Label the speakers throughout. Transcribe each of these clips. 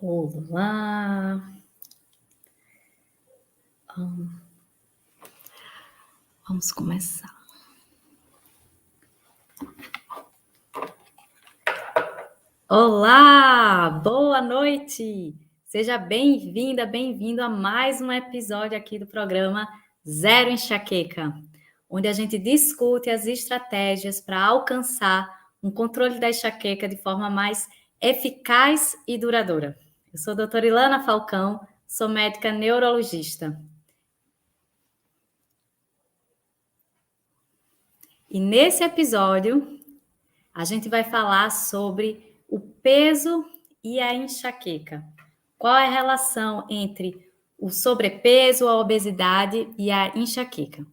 Speaker 1: Olá! Vamos começar. Olá! Boa noite! Seja bem-vinda, bem-vindo a mais um episódio aqui do programa Zero Enxaqueca, onde a gente discute as estratégias para alcançar um controle da enxaqueca de forma mais eficaz e duradoura. Eu sou a doutora Ilana Falcão, sou médica neurologista. E nesse episódio, a gente vai falar sobre o peso e a enxaqueca. Qual é a relação entre o sobrepeso, a obesidade e a enxaqueca?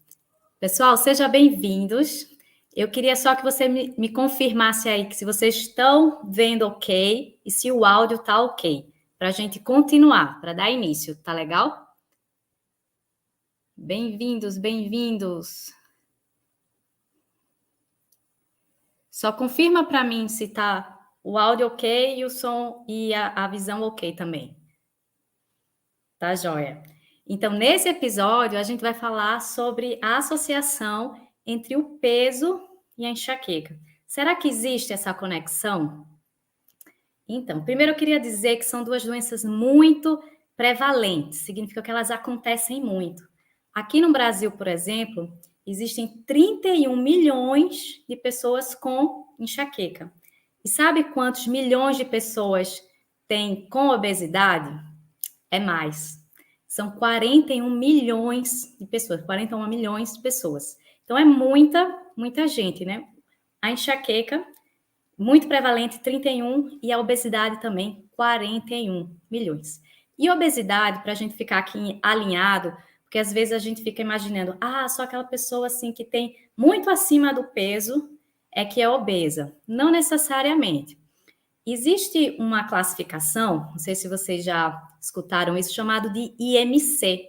Speaker 1: Pessoal, sejam bem-vindos. Eu queria só que você me confirmasse aí que se vocês estão vendo ok e se o áudio está ok, para a gente continuar, para dar início, tá legal? Bem-vindos, bem-vindos. Só confirma para mim se tá o áudio ok e o som e a visão ok também. Tá joia? Então, nesse episódio, a gente vai falar sobre a associação entre o peso e a enxaqueca. Será que existe essa conexão? Então, primeiro eu queria dizer que são duas doenças muito prevalentes, significa que elas acontecem muito. Aqui no Brasil, por exemplo, existem 31 milhões de pessoas com enxaqueca. E sabe quantos milhões de pessoas tem com obesidade? É mais. São 41 milhões de pessoas, 41 milhões de pessoas. Então é muita gente, né? A enxaqueca, muito prevalente, 31, e a obesidade também, 41 milhões. E obesidade, para a gente ficar aqui alinhado, porque às vezes a gente fica imaginando, só aquela pessoa assim que tem muito acima do peso é que é obesa. Não necessariamente. Existe uma classificação, não sei se vocês já escutaram isso, chamado de IMC,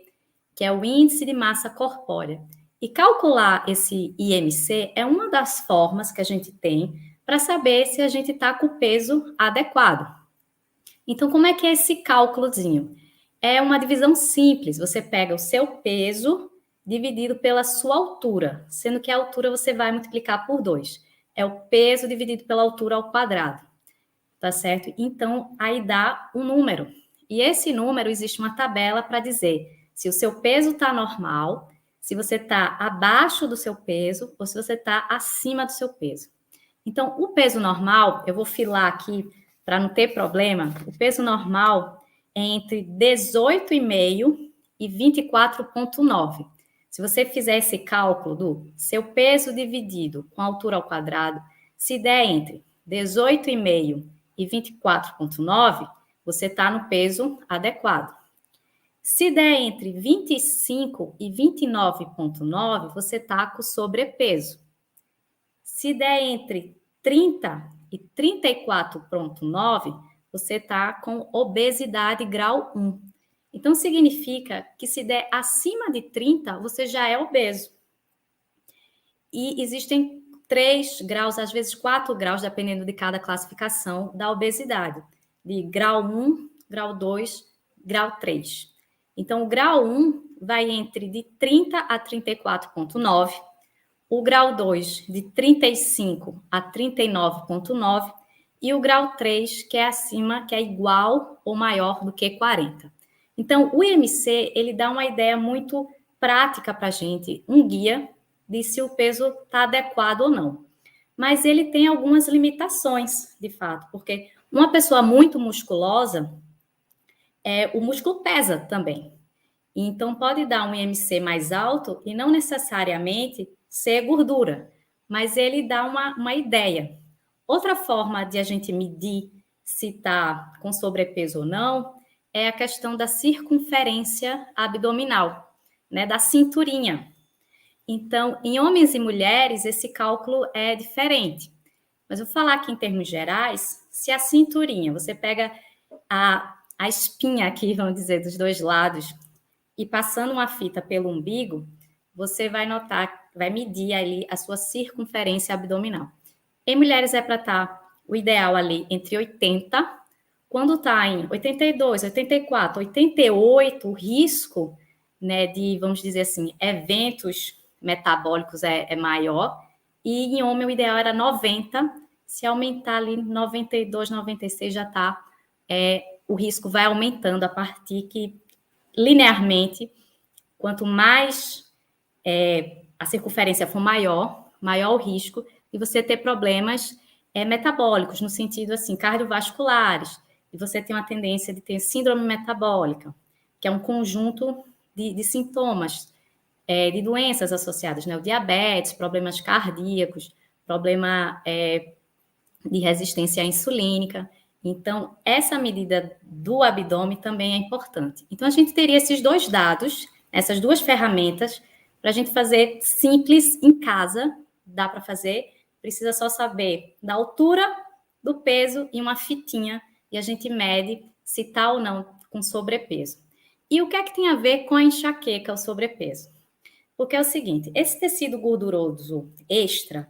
Speaker 1: que é o Índice de Massa Corpórea. E calcular esse IMC é uma das formas que a gente tem para saber se a gente está com o peso adequado. Então, como é que é esse cálculozinho? É uma divisão simples, você pega o seu peso dividido pela sua altura, sendo que a altura você vai multiplicar por 2. É o peso dividido pela altura ao quadrado. Tá certo? Então, aí dá um número. E esse número, existe uma tabela para dizer se o seu peso está normal, se você está abaixo do seu peso ou se você está acima do seu peso. Então, o peso normal, eu vou filar aqui para não ter problema, o peso normal é entre 18,5 e 24,9. Se você fizer esse cálculo do seu peso dividido com a altura ao quadrado, se der entre 18,5 e 24,9, você está no peso adequado. Se der entre 25 e 29,9, você está com sobrepeso. Se der entre 30 e 34,9, você está com obesidade grau 1. Então, significa que se der acima de 30, você já é obeso. E existem 3 graus, às vezes 4 graus, dependendo de cada classificação da obesidade. De grau 1, grau 2, grau 3. Então, o grau 1 vai entre de 30 a 34,9. O grau 2, de 35 a 39,9. E o grau 3, que é acima, que é igual ou maior do que 40. Então, o IMC, ele dá uma ideia muito prática para a gente, um guia de se o peso está adequado ou não. Mas ele tem algumas limitações, de fato, porque uma pessoa muito musculosa, o músculo pesa também. Então, pode dar um IMC mais alto e não necessariamente ser gordura, mas ele dá uma ideia. Outra forma de a gente medir se está com sobrepeso ou não é a questão da circunferência abdominal, né, da cinturinha. Então, em homens e mulheres, esse cálculo é diferente. Mas vou falar aqui em termos gerais, se a cinturinha, você pega a espinha aqui, vamos dizer, dos dois lados, e passando uma fita pelo umbigo, você vai notar, vai medir ali a sua circunferência abdominal. Em mulheres é para estar o ideal ali entre 80, Quando está em 82, 84, 88, o risco, né, de, vamos dizer assim, eventos metabólicos é maior, e em homem o ideal era 90, se aumentar ali 92, 96 já está, o risco vai aumentando a partir que, linearmente, quanto mais a circunferência for maior, maior o risco de você ter problemas metabólicos, no sentido assim, cardiovasculares, e você tem uma tendência de ter síndrome metabólica, que é um conjunto de sintomas, de doenças associadas, né? O diabetes, problemas cardíacos, problema de resistência insulínica. Então, essa medida do abdômen também é importante. Então, a gente teria esses dois dados, essas duas ferramentas, para a gente fazer simples em casa, dá para fazer, precisa só saber da altura, do peso e uma fitinha, e a gente mede se está ou não com sobrepeso. E o que é que tem a ver com a enxaqueca, o sobrepeso? Porque é o seguinte, esse tecido gorduroso extra,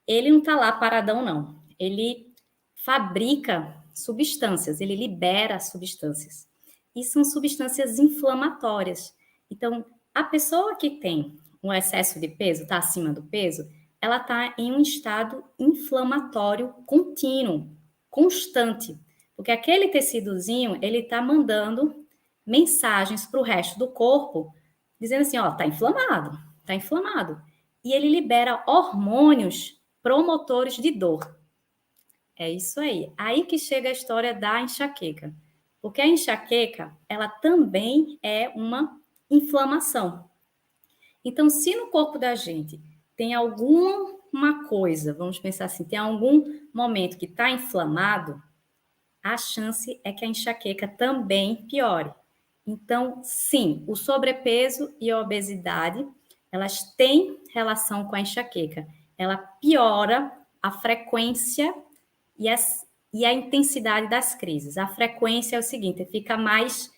Speaker 1: ele não está lá paradão, não. Ele fabrica substâncias, ele libera substâncias. E são substâncias inflamatórias. Então, a pessoa que tem um excesso de peso, está acima do peso, ela está em um estado inflamatório contínuo, constante. Porque aquele tecidozinho, ele está mandando mensagens para o resto do corpo, dizendo assim, ó, tá inflamado, tá inflamado. E ele libera hormônios promotores de dor. É isso aí. Aí que chega a história da enxaqueca. Porque a enxaqueca, ela também é uma inflamação. Então, se no corpo da gente tem alguma coisa, vamos pensar assim, tem algum momento que está inflamado, a chance é que a enxaqueca também piore. Então, sim, o sobrepeso e a obesidade, elas têm relação com a enxaqueca. Ela piora a frequência e a intensidade das crises. A frequência é o seguinte, fica mais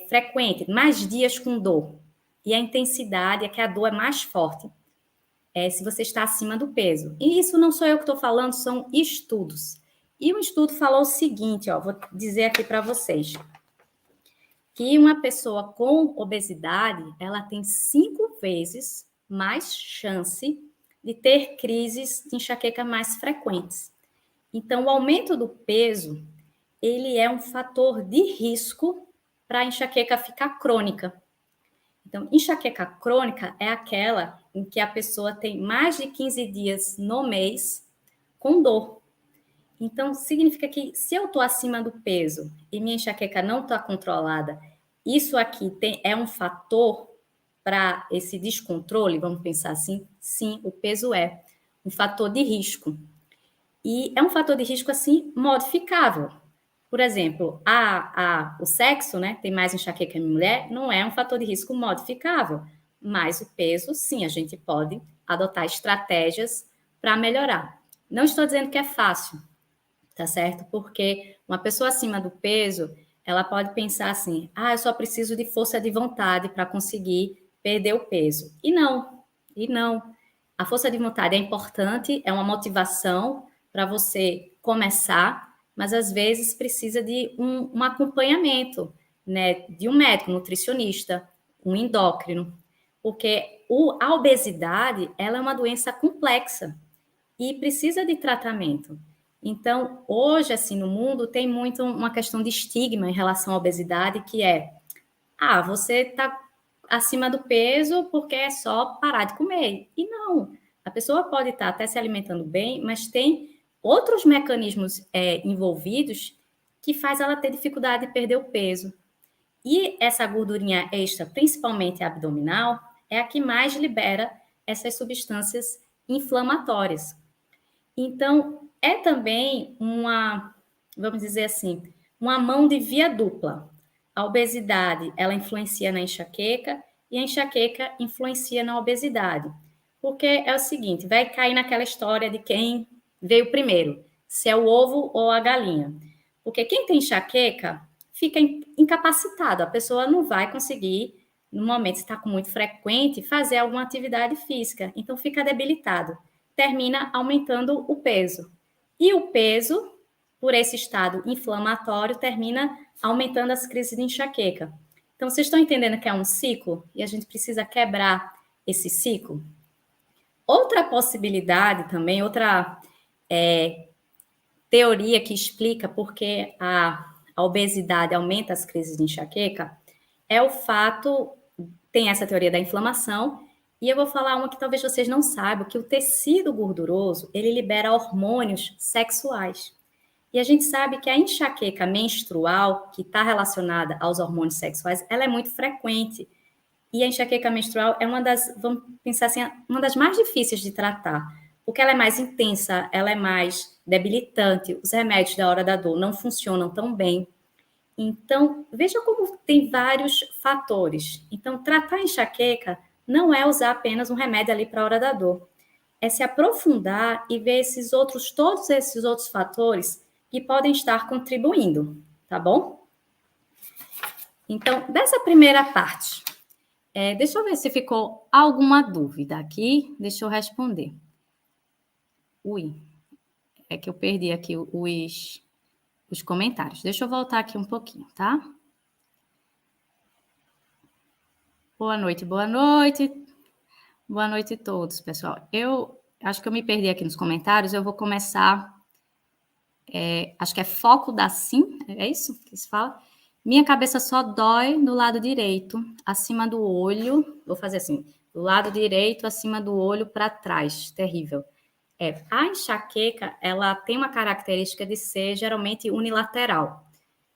Speaker 1: frequente, mais dias com dor. E a intensidade é que a dor é mais forte se você está acima do peso. E isso não sou eu que estou falando, são estudos. E um estudo falou o seguinte, ó, vou dizer aqui para vocês, que uma pessoa com obesidade, ela tem 5 vezes mais chance de ter crises de enxaqueca mais frequentes. Então, o aumento do peso, ele é um fator de risco para a enxaqueca ficar crônica. Então, enxaqueca crônica é aquela em que a pessoa tem mais de 15 dias no mês com dor. Então, significa que se eu estou acima do peso e minha enxaqueca não está controlada, isso aqui é um fator para esse descontrole, vamos pensar assim? Sim, o peso é um fator de risco. E é um fator de risco, assim, modificável. Por exemplo, o sexo, né, tem mais enxaqueca em mulher, não é um fator de risco modificável, mas o peso, sim, a gente pode adotar estratégias para melhorar. Não estou dizendo que é fácil, tá certo? Porque uma pessoa acima do peso, ela pode pensar assim, eu só preciso de força de vontade para conseguir perder o peso. E não. A força de vontade é importante, é uma motivação para você começar, mas às vezes precisa de um acompanhamento, né, de um médico, um nutricionista, um endócrino, porque a obesidade, ela é uma doença complexa e precisa de tratamento. Então, hoje, assim, no mundo, tem muito uma questão de estigma em relação à obesidade, que é, você está acima do peso porque é só parar de comer. E não, a pessoa pode estar até se alimentando bem, mas tem outros mecanismos envolvidos que faz ela ter dificuldade de perder o peso. E essa gordurinha extra, principalmente abdominal, é a que mais libera essas substâncias inflamatórias. Então, é também vamos dizer assim, uma mão de via dupla. A obesidade, ela influencia na enxaqueca e a enxaqueca influencia na obesidade. Porque é o seguinte, vai cair naquela história de quem veio primeiro, se é o ovo ou a galinha. Porque quem tem enxaqueca fica incapacitado, a pessoa não vai conseguir, no momento que está com muito frequente, fazer alguma atividade física, então fica debilitado, termina aumentando o peso. E o peso por esse estado inflamatório, termina aumentando as crises de enxaqueca. Então, vocês estão entendendo que é um ciclo e a gente precisa quebrar esse ciclo? Outra possibilidade também, outra teoria que explica por que a obesidade aumenta as crises de enxaqueca é o fato, tem essa teoria da inflamação, e eu vou falar uma que talvez vocês não saibam, que o tecido gorduroso, ele libera hormônios sexuais. E a gente sabe que a enxaqueca menstrual, que está relacionada aos hormônios sexuais, ela é muito frequente. E a enxaqueca menstrual é uma das, vamos pensar assim, uma das mais difíceis de tratar, porque ela é mais intensa, ela é mais debilitante, os remédios da hora da dor não funcionam tão bem. Então, veja como tem vários fatores. Então, tratar a enxaqueca não é usar apenas um remédio ali para a hora da dor. É se aprofundar e ver todos esses outros fatores que podem estar contribuindo, tá bom? Então, dessa primeira parte, deixa eu ver se ficou alguma dúvida aqui. Deixa eu responder. Ui, é que eu perdi aqui os comentários. Deixa eu voltar aqui um pouquinho, tá? Boa noite, boa noite. Boa noite a todos, pessoal. Eu acho que eu me perdi aqui nos comentários. Eu vou começar. Acho que é foco da sim, é isso que se fala? Minha cabeça só dói no lado direito, acima do olho. Vou fazer assim: do lado direito, acima do olho, para trás. Terrível. A enxaqueca, ela tem uma característica de ser geralmente unilateral.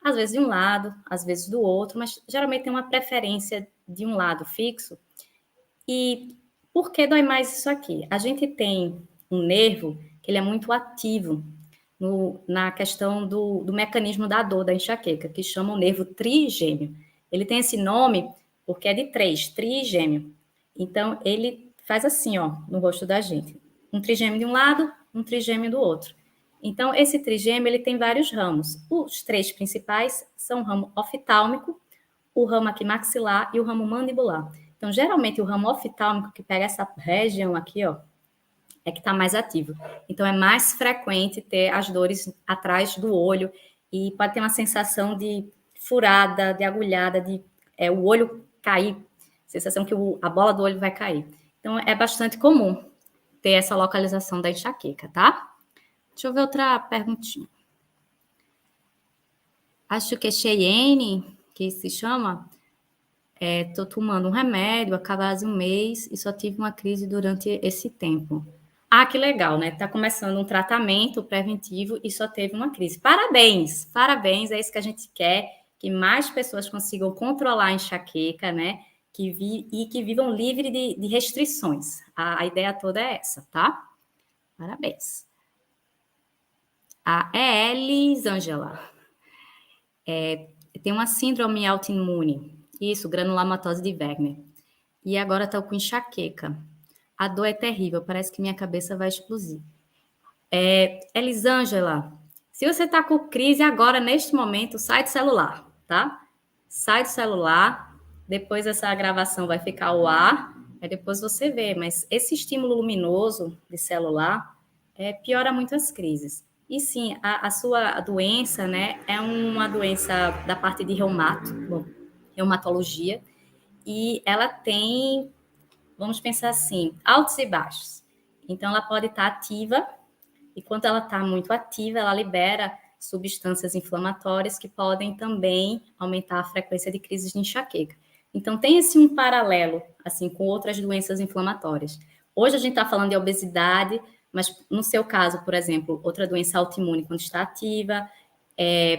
Speaker 1: Às vezes de um lado, às vezes do outro, mas geralmente tem uma preferência de um lado fixo. E por que dói mais isso aqui? A gente tem um nervo que ele é muito ativo na questão do mecanismo da dor, da enxaqueca, que chama o nervo trigêmeo. Ele tem esse nome porque é de 3, trigêmeo. Então, ele faz assim, ó, no rosto da gente. Um trigêmeo de um lado, um trigêmeo do outro. Então, esse trigêmeo, ele tem vários ramos. Os 3 principais são o ramo oftálmico, o ramo aqui maxilar e o ramo mandibular. Então, geralmente, o ramo oftálmico, que pega essa região aqui, ó, é que está mais ativo. Então, é mais frequente ter as dores atrás do olho e pode ter uma sensação de furada, de agulhada, de o olho cair, sensação que a bola do olho vai cair. Então, é bastante comum ter essa localização da enxaqueca, tá? Deixa eu ver outra perguntinha. Acho que é Cheyenne, que se chama. Estou tomando um remédio há quase um mês e só tive uma crise durante esse tempo. Ah, que legal, né? Está começando um tratamento preventivo e só teve uma crise. Parabéns, parabéns, é isso que a gente quer, que mais pessoas consigam controlar a enxaqueca, né? E que vivam livre de restrições. A ideia toda é essa, tá? Parabéns. A Elisângela tem uma síndrome autoimune. Isso, granulomatose de Wegener. E agora está com enxaqueca. A dor é terrível, parece que minha cabeça vai explodir. Elisângela, se você está com crise agora, neste momento, sai do celular, tá? Sai do celular, depois essa gravação vai ficar ao ar, aí depois você vê, mas esse estímulo luminoso de celular piora muito as crises. E sim, a sua doença, né, é uma doença da parte de reumatologia, e ela tem, vamos pensar assim, altos e baixos. Então, ela pode estar ativa, e quando ela está muito ativa, ela libera substâncias inflamatórias que podem também aumentar a frequência de crises de enxaqueca. Então, tem esse um paralelo, assim, com outras doenças inflamatórias. Hoje a gente está falando de obesidade, mas no seu caso, por exemplo, outra doença autoimune quando está ativa,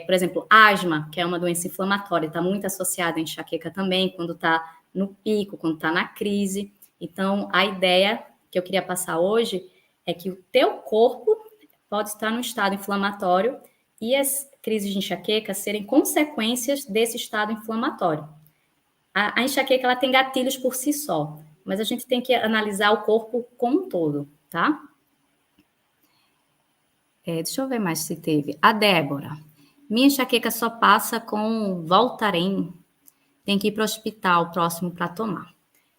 Speaker 1: por exemplo, asma, que é uma doença inflamatória, está muito associada à enxaqueca também, quando está no pico, quando está na crise. Então, a ideia que eu queria passar hoje é que o teu corpo pode estar num estado inflamatório e as crises de enxaqueca serem consequências desse estado inflamatório. A enxaqueca, ela tem gatilhos por si só, mas a gente tem que analisar o corpo como um todo, tá? Deixa eu ver mais se teve. A Débora. Minha enxaqueca só passa com Voltaren. Tem que ir para o hospital próximo para tomar.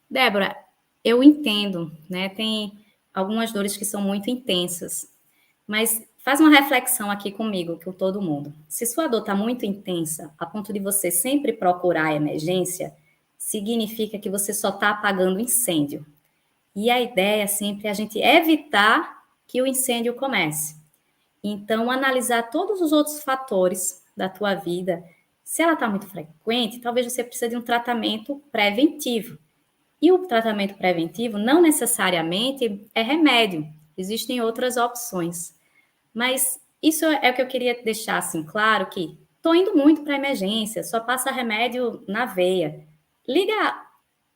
Speaker 1: Débora, eu entendo, né? Tem algumas dores que são muito intensas, mas faz uma reflexão aqui comigo, com todo mundo. Se sua dor está muito intensa, a ponto de você sempre procurar a emergência, significa que você só está apagando incêndio. E a ideia sempre é a gente evitar que o incêndio comece. Então, analisar todos os outros fatores da tua vida. Se ela está muito frequente, talvez você precise de um tratamento preventivo. E o tratamento preventivo não necessariamente é remédio. Existem outras opções. Mas isso é o que eu queria deixar assim claro, que estou indo muito para a emergência, só passa remédio na veia. Liga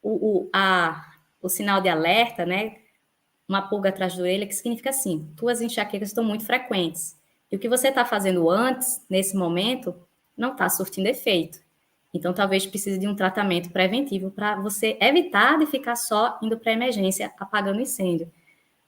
Speaker 1: o sinal de alerta, né? Uma pulga atrás da orelha, que significa assim, tuas enxaquecas estão muito frequentes. E o que você está fazendo antes, nesse momento, não está surtindo efeito. Então, talvez precise de um tratamento preventivo para você evitar de ficar só indo para a emergência, apagando incêndio.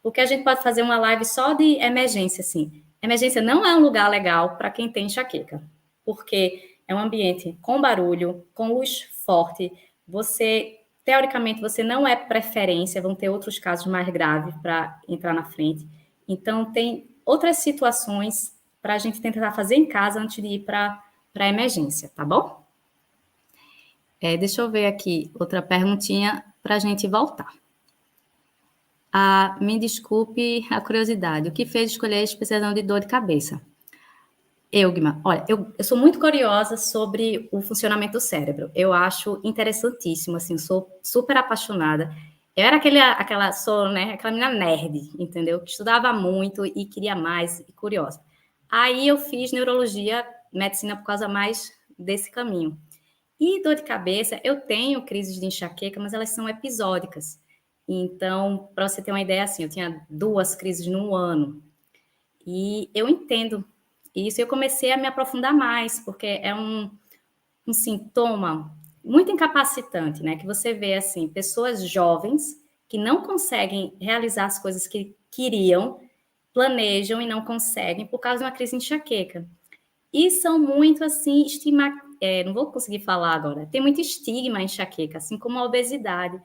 Speaker 1: Porque a gente pode fazer uma live só de emergência, assim. Emergência não é um lugar legal para quem tem enxaqueca, porque é um ambiente com barulho, com luz forte. Você, teoricamente, você não é preferência, vão ter outros casos mais graves para entrar na frente. Então, tem outras situações para a gente tentar fazer em casa antes de ir para a emergência, tá bom? Deixa eu ver aqui outra perguntinha para a gente voltar. Me desculpe a curiosidade. O que fez escolher a especialização de dor de cabeça? Eugma, olha, eu sou muito curiosa sobre o funcionamento do cérebro. Eu acho interessantíssimo, assim, sou super apaixonada. Eu era aquela menina nerd, entendeu? Que estudava muito e queria mais, e curiosa. Aí eu fiz neurologia, medicina por causa mais desse caminho. E dor de cabeça, eu tenho crises de enxaqueca, mas elas são episódicas. Então, para você ter uma ideia, assim, eu tinha 2 crises no ano. E eu entendo isso. Eu comecei a me aprofundar mais, porque é um sintoma muito incapacitante, né? Que você vê, assim, pessoas jovens que não conseguem realizar as coisas que queriam, planejam e não conseguem por causa de uma crise de enxaqueca. E são muito, assim, não vou conseguir falar agora. Tem muito estigma em enxaqueca, assim como a obesidade,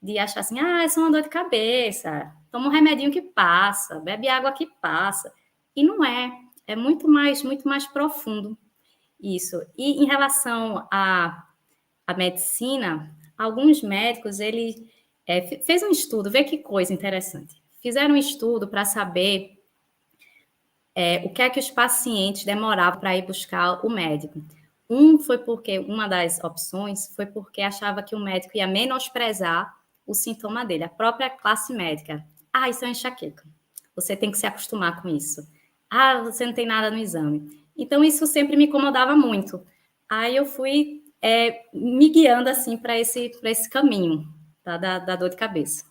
Speaker 1: de achar assim, é só uma dor de cabeça, toma um remedinho que passa, bebe água que passa. E não é. É muito mais profundo isso. E em relação à medicina, alguns médicos, ele fez um estudo, vê que coisa interessante. Fizeram um estudo para saber o que é que os pacientes demoravam para ir buscar o médico. Uma das opções foi porque achava que o médico ia menosprezar o sintoma dele, a própria classe médica. Isso é uma enxaqueca. Você tem que se acostumar com isso. Você não tem nada no exame. Então, isso sempre me incomodava muito. Aí eu fui me guiando assim para esse caminho, tá, da dor de cabeça.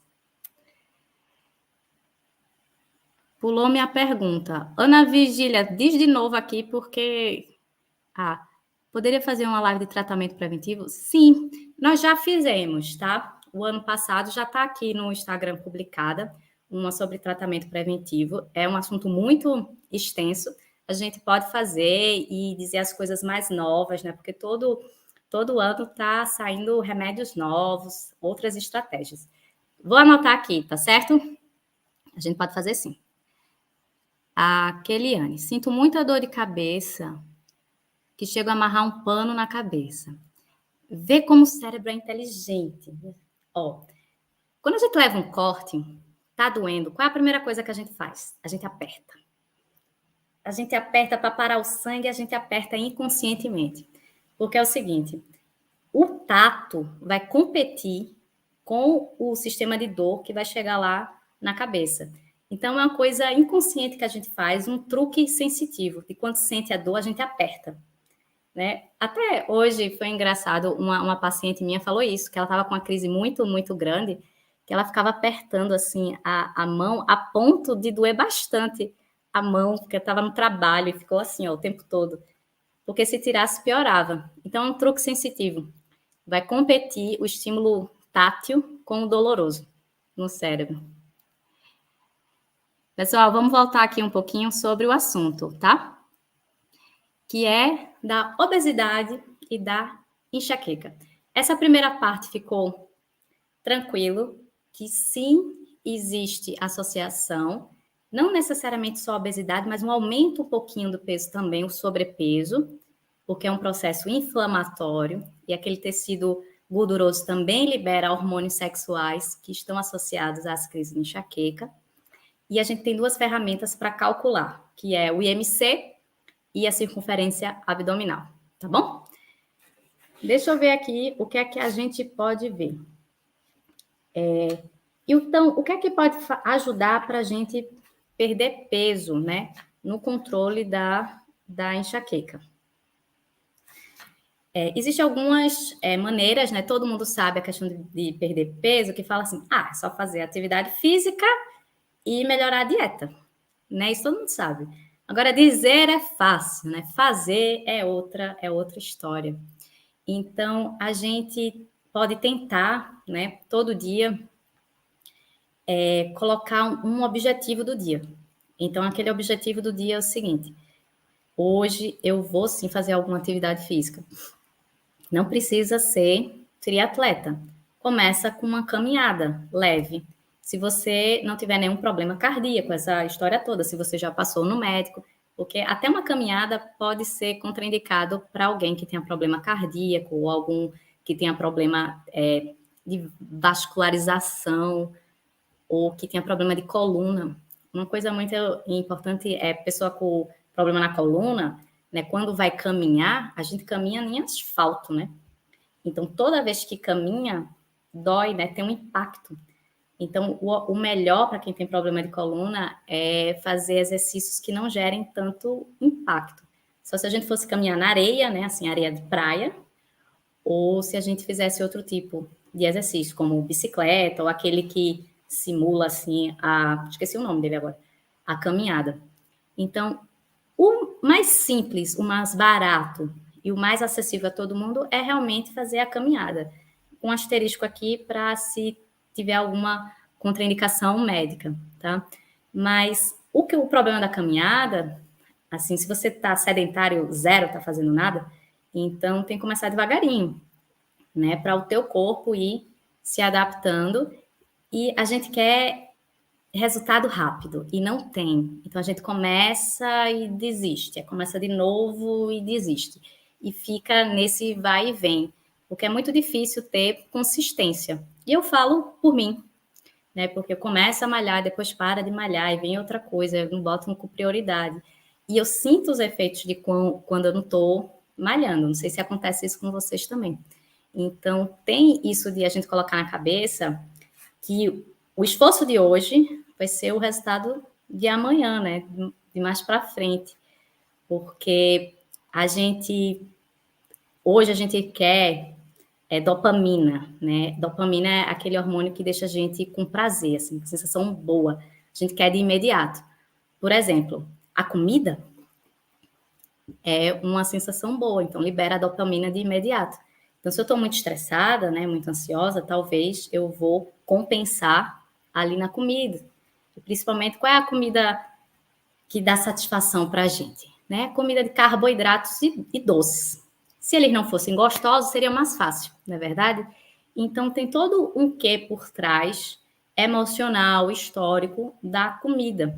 Speaker 1: Pulou minha pergunta. Ana Virgília, diz de novo aqui, porque... poderia fazer uma live de tratamento preventivo? Sim, nós já fizemos, tá? O ano passado já está aqui no Instagram publicada, uma sobre tratamento preventivo. É um assunto muito extenso. A gente pode fazer e dizer as coisas mais novas, né? Porque todo ano está saindo remédios novos, outras estratégias. Vou anotar aqui, tá certo? A gente pode fazer sim. A Keliane, sinto muita dor de cabeça, que chega a amarrar um pano na cabeça. Vê como o cérebro é inteligente. Quando a gente leva um corte, tá doendo, qual é a primeira coisa que a gente faz? A gente aperta. A gente aperta para parar o sangue, a gente aperta inconscientemente. Porque é o seguinte, o tato vai competir com o sistema de dor que vai chegar lá na cabeça. Então, é uma coisa inconsciente que a gente faz, um truque sensitivo. De quando sente a dor, a gente aperta. Né? Até hoje foi engraçado, uma paciente minha falou isso, que ela estava com uma crise muito, muito grande, que ela ficava apertando assim a mão a ponto de doer bastante a mão, porque estava no trabalho e ficou assim o tempo todo. Porque se tirasse, piorava. Então é um truque sensitivo. Vai competir o estímulo tátil com o doloroso no cérebro. Pessoal, vamos voltar aqui um pouquinho sobre o assunto, tá? Que é da obesidade e da enxaqueca. Essa primeira parte ficou tranquilo, que sim existe associação, não necessariamente só a obesidade, mas um aumento um pouquinho do peso também, o sobrepeso, porque é um processo inflamatório, e aquele tecido gorduroso também libera hormônios sexuais que estão associados às crises de enxaqueca. E a gente tem duas ferramentas para calcular, que é o IMC e a circunferência abdominal, tá bom? Deixa eu ver aqui o que é que a gente pode ver. Então, o que é que pode ajudar para a gente perder peso, né, no controle da enxaqueca? Existem algumas maneiras, né? Todo mundo sabe a questão de perder peso, que fala assim, é só fazer atividade física e melhorar a dieta, né? Isso todo mundo sabe. Agora, dizer é fácil, né? Fazer é outra história. Então, a gente pode tentar, né, todo dia, colocar um objetivo do dia. Então, aquele objetivo do dia é o seguinte: hoje eu vou sim fazer alguma atividade física. Não precisa ser triatleta. Começa com uma caminhada leve. Se você não tiver nenhum problema cardíaco, essa história toda, se você já passou no médico, porque até uma caminhada pode ser contraindicado para alguém que tenha problema cardíaco ou algum que tenha problema de vascularização ou que tenha problema de coluna. Uma coisa muito importante é pessoa com problema na coluna, né? Quando vai caminhar, a gente caminha em asfalto, né? Então, toda vez que caminha, dói, né? Tem um impacto. Então, o melhor para quem tem problema de coluna é fazer exercícios que não gerem tanto impacto. Só se a gente fosse caminhar na areia, né? Assim, areia de praia, ou se a gente fizesse outro tipo de exercício, como bicicleta, ou aquele que simula, assim, esqueci o nome dele agora, a caminhada. Então, o mais simples, o mais barato e o mais acessível a todo mundo é realmente fazer a caminhada. Um asterisco aqui para se tiver alguma contraindicação médica, tá? Mas o problema da caminhada, assim, se você está sedentário, zero, está fazendo nada, então tem que começar devagarinho, né? Para o teu corpo ir se adaptando. E a gente quer resultado rápido e não tem. Então a gente começa e desiste, começa de novo e desiste. E fica nesse vai e vem, porque é muito difícil ter consistência. E eu falo por mim, né? Porque eu começo a malhar, depois para de malhar e vem outra coisa, eu não boto com prioridade. E eu sinto os efeitos de quando eu não estou malhando. Não sei se acontece isso com vocês também. Então, tem isso de a gente colocar na cabeça que o esforço de hoje vai ser o resultado de amanhã, né? De mais para frente. Porque hoje a gente quer dopamina, né? Dopamina é aquele hormônio que deixa a gente com prazer, assim, com sensação boa. A gente quer de imediato. Por exemplo, a comida é uma sensação boa, então libera a dopamina de imediato. Então, se eu estou muito estressada, né, muito ansiosa, talvez eu vou compensar ali na comida. E principalmente, qual é a comida que dá satisfação para a gente? Né? Comida de carboidratos e doces. Se eles não fossem gostosos, seria mais fácil, não é verdade? Então, tem todo um quê por trás, emocional, histórico, da comida.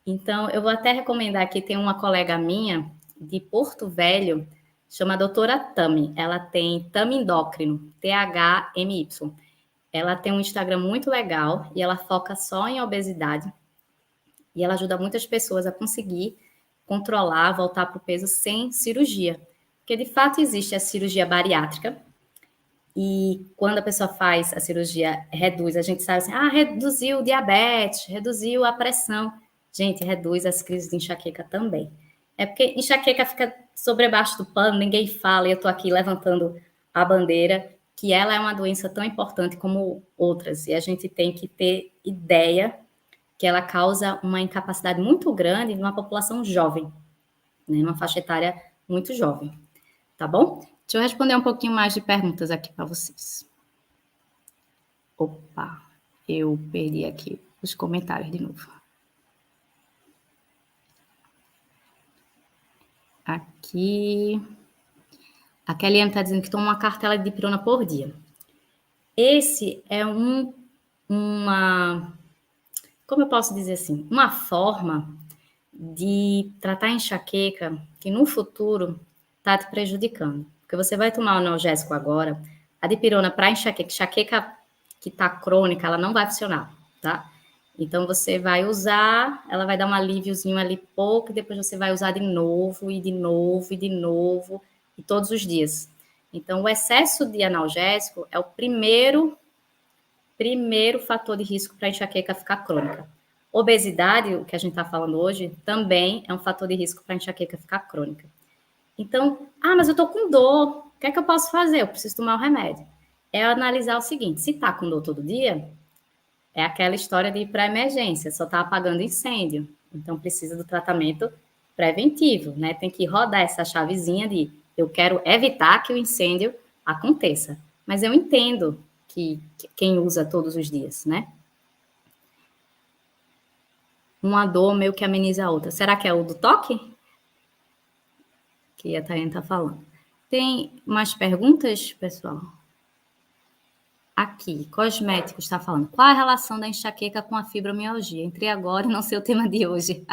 Speaker 1: Então, eu vou até recomendar aqui, tem uma colega minha de Porto Velho, chama doutora Tami. Ela tem Tami Endócrino, THMY. Ela tem um Instagram muito legal e ela foca só em obesidade. E ela ajuda muitas pessoas a conseguir controlar, voltar para o peso sem cirurgia. Porque, de fato, existe a cirurgia bariátrica. E quando a pessoa faz a cirurgia, reduz, a gente sabe assim, reduziu o diabetes, reduziu a pressão. Gente, reduz as crises de enxaqueca também. É porque enxaqueca fica sobre baixo do pano, ninguém fala, e eu estou aqui levantando a bandeira, que ela é uma doença tão importante como outras, e a gente tem que ter ideia que ela causa uma incapacidade muito grande numa população jovem, né, numa faixa etária muito jovem, tá bom? Deixa eu responder um pouquinho mais de perguntas aqui para vocês. Opa, eu perdi aqui os comentários de novo. Aqui. A Kellyanne está dizendo que toma uma cartela de dipirona por dia. Esse é como como eu posso dizer assim, uma forma de tratar a enxaqueca que no futuro está te prejudicando. Porque você vai tomar o analgésico agora, a dipirona para enxaqueca que está crônica, ela não vai funcionar, tá? Então você vai usar, ela vai dar um alíviozinho ali pouco, e depois você vai usar de novo, e de novo, e de novo, e todos os dias. Então o excesso de analgésico é o primeiro fator de risco para a enxaqueca ficar crônica. Obesidade, o que a gente está falando hoje, também é um fator de risco para a enxaqueca ficar crônica. Então, mas eu estou com dor, o que é que eu posso fazer? Eu preciso tomar o remédio. É analisar o seguinte, se está com dor todo dia, é aquela história de ir para a emergência, só está apagando incêndio. Então, precisa do tratamento preventivo, né? Tem que rodar essa chavezinha de eu quero evitar que o incêndio aconteça. Mas eu entendo que quem usa todos os dias, né? Uma dor meio que ameniza a outra. Será que é o do toque? Que a Tayane está falando. Tem mais perguntas, pessoal? Aqui, cosméticos está falando. Qual a relação da enxaqueca com a fibromialgia? Entrei agora e não sei o tema de hoje.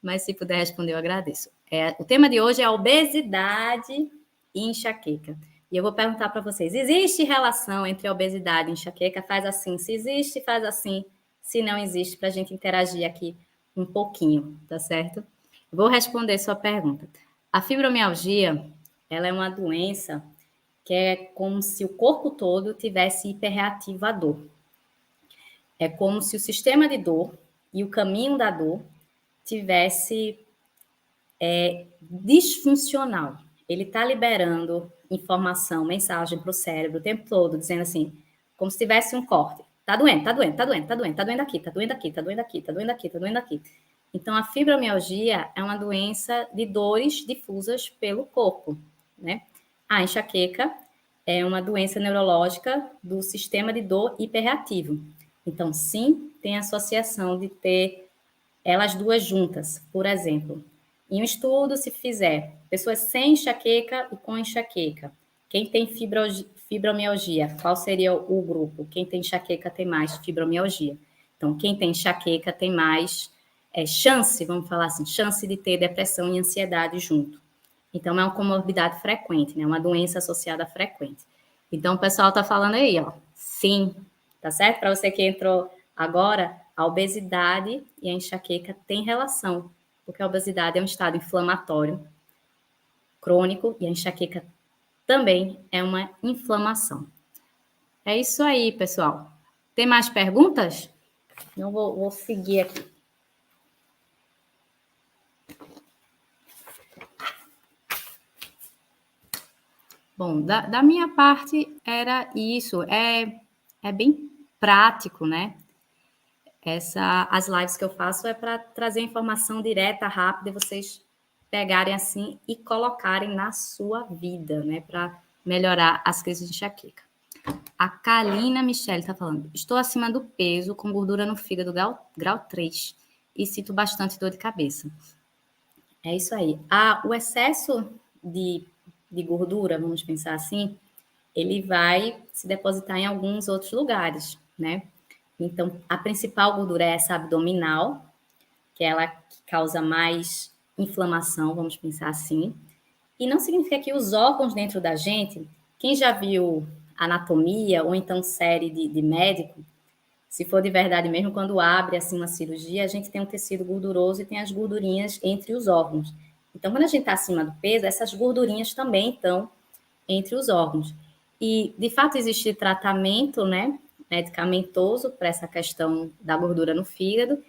Speaker 1: Mas se puder responder, eu agradeço. O tema de hoje é obesidade e enxaqueca. E eu vou perguntar para vocês: existe relação entre obesidade e enxaqueca? Faz assim. Se existe, faz assim. Se não existe, para a gente interagir aqui um pouquinho, tá certo? Vou responder sua pergunta. A fibromialgia, ela é uma doença que é como se o corpo todo tivesse hiperreativo à dor. É como se o sistema de dor e o caminho da dor tivesse disfuncional. Ele está liberando informação, mensagem para o cérebro o tempo todo, dizendo assim, como se tivesse um corte. Tá doendo, tá doendo, tá doendo, tá doendo, tá doendo aqui, tá doendo aqui, tá doendo aqui, tá doendo aqui, tá doendo aqui. Então, a fibromialgia é uma doença de dores difusas pelo corpo, né? A enxaqueca é uma doença neurológica do sistema de dor hiperreativo. Então, sim, tem associação de ter elas duas juntas. Por exemplo, em um estudo, se fizer pessoas sem enxaqueca e com enxaqueca, quem tem fibromialgia, qual seria o grupo? Quem tem enxaqueca tem mais fibromialgia. Então, quem tem enxaqueca tem mais chance, vamos falar assim, chance de ter depressão e ansiedade junto. Então, é uma comorbidade frequente, né? Uma doença associada frequente. Então, o pessoal tá falando aí, ó, sim, tá certo? Para você que entrou agora, a obesidade e a enxaqueca têm relação, porque a obesidade é um estado inflamatório crônico e a enxaqueca também é uma inflamação. É isso aí, pessoal. Tem mais perguntas? Eu vou seguir aqui. Bom, da minha parte era isso. É bem prático, né? As lives que eu faço é para trazer informação direta, rápida, e vocês pegarem assim e colocarem na sua vida, né? Para melhorar as crises de enxaqueca. A Kalina Michele está falando: estou acima do peso, com gordura no fígado grau 3 e sinto bastante dor de cabeça. É isso aí. O excesso de gordura, vamos pensar assim, ele vai se depositar em alguns outros lugares, né? Então, a principal gordura é essa abdominal, que é ela que causa mais inflamação, vamos pensar assim. E não significa que os órgãos dentro da gente, quem já viu anatomia ou então série de médico, se for de verdade mesmo, quando abre assim uma cirurgia, a gente tem um tecido gorduroso e tem as gordurinhas entre os órgãos. Então, quando a gente está acima do peso, essas gordurinhas também estão entre os órgãos. E, de fato, existe tratamento, né, medicamentoso para essa questão da gordura no fígado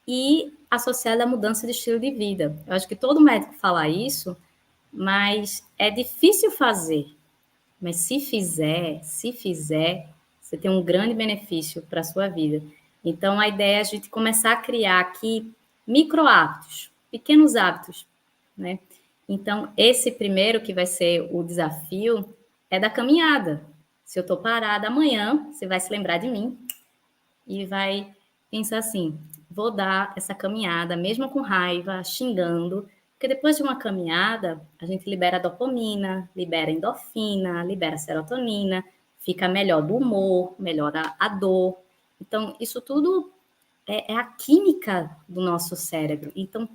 Speaker 1: e associada à mudança de estilo de vida. Eu acho que todo médico fala isso, mas é difícil fazer. Mas se fizer, você tem um grande benefício para a sua vida. Então, a ideia é a gente começar a criar aqui micro hábitos, pequenos hábitos, né? Então, esse primeiro que vai ser o desafio é da caminhada. Se eu estou parada amanhã, você vai se lembrar de mim e vai pensar assim: vou dar essa caminhada, mesmo com raiva, xingando, porque depois de uma caminhada, a gente libera dopamina, libera endorfina, libera serotonina, fica melhor do humor, melhora a dor. Então, isso tudo é a química do nosso cérebro. Então,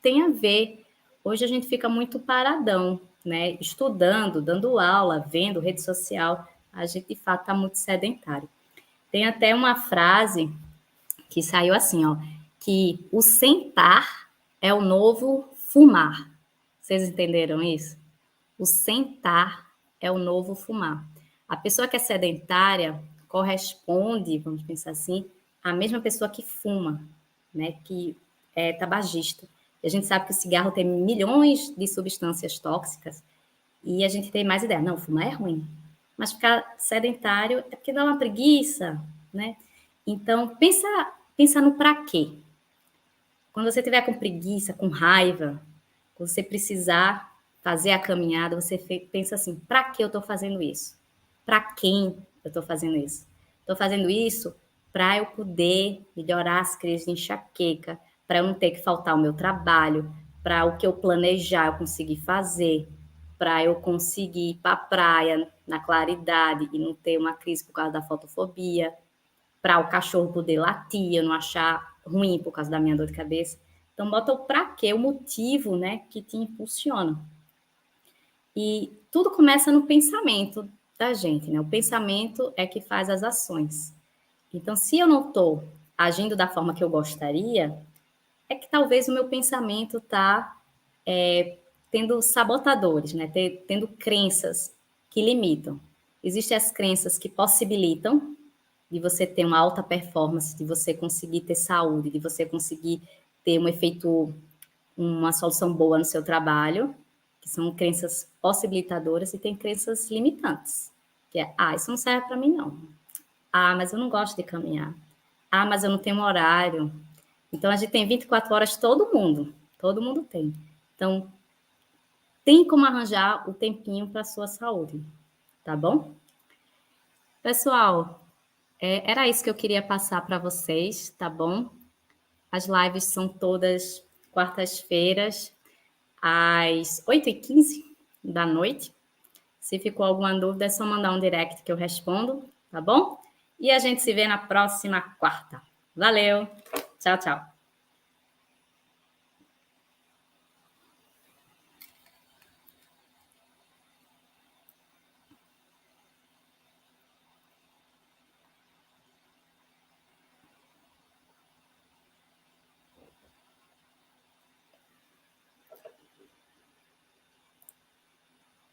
Speaker 1: tem a ver. Hoje a gente fica muito paradão, né? Estudando, dando aula, vendo rede social. A gente, de fato, está muito sedentário. Tem até uma frase que saiu assim, ó, que o sentar é o novo fumar. Vocês entenderam isso? O sentar é o novo fumar. A pessoa que é sedentária corresponde, vamos pensar assim, à mesma pessoa que fuma, né? Que é tabagista. E a gente sabe que o cigarro tem milhões de substâncias tóxicas e a gente tem mais ideia. Não, fumar é ruim. Mas ficar sedentário é porque dá uma preguiça, né? Então, pensa no para quê. Quando você tiver com preguiça, com raiva, quando você precisar fazer a caminhada, você pensa assim: para que eu estou fazendo isso? Para quem eu estou fazendo isso? Estou fazendo isso para eu poder melhorar as crises de enxaqueca, para eu não ter que faltar ao meu trabalho, para o que eu planejar eu conseguir fazer, para eu conseguir ir para a praia na claridade e não ter uma crise por causa da fotofobia, para o cachorro poder latir, eu não achar ruim por causa da minha dor de cabeça. Então, bota o para quê, o motivo, né, que te impulsiona. E tudo começa no pensamento da gente, né? O pensamento é que faz as ações. Então, se eu não estou agindo da forma que eu gostaria, é que talvez o meu pensamento está tendo sabotadores, né? Tendo crenças que limitam. Existem as crenças que possibilitam de você ter uma alta performance, de você conseguir ter saúde, de você conseguir ter um efeito, uma solução boa no seu trabalho, que são crenças possibilitadoras, e tem crenças limitantes, que é, isso não serve para mim não. Mas eu não gosto de caminhar. Mas eu não tenho horário. Então, a gente tem 24 horas, todo mundo tem. Então, tem como arranjar o tempinho para a sua saúde, tá bom? Pessoal, era isso que eu queria passar para vocês, tá bom? As lives são todas quartas-feiras, às 8h15 da noite. Se ficou alguma dúvida, é só mandar um direct que eu respondo, tá bom? E a gente se vê na próxima quarta. Valeu! Tchau, tchau!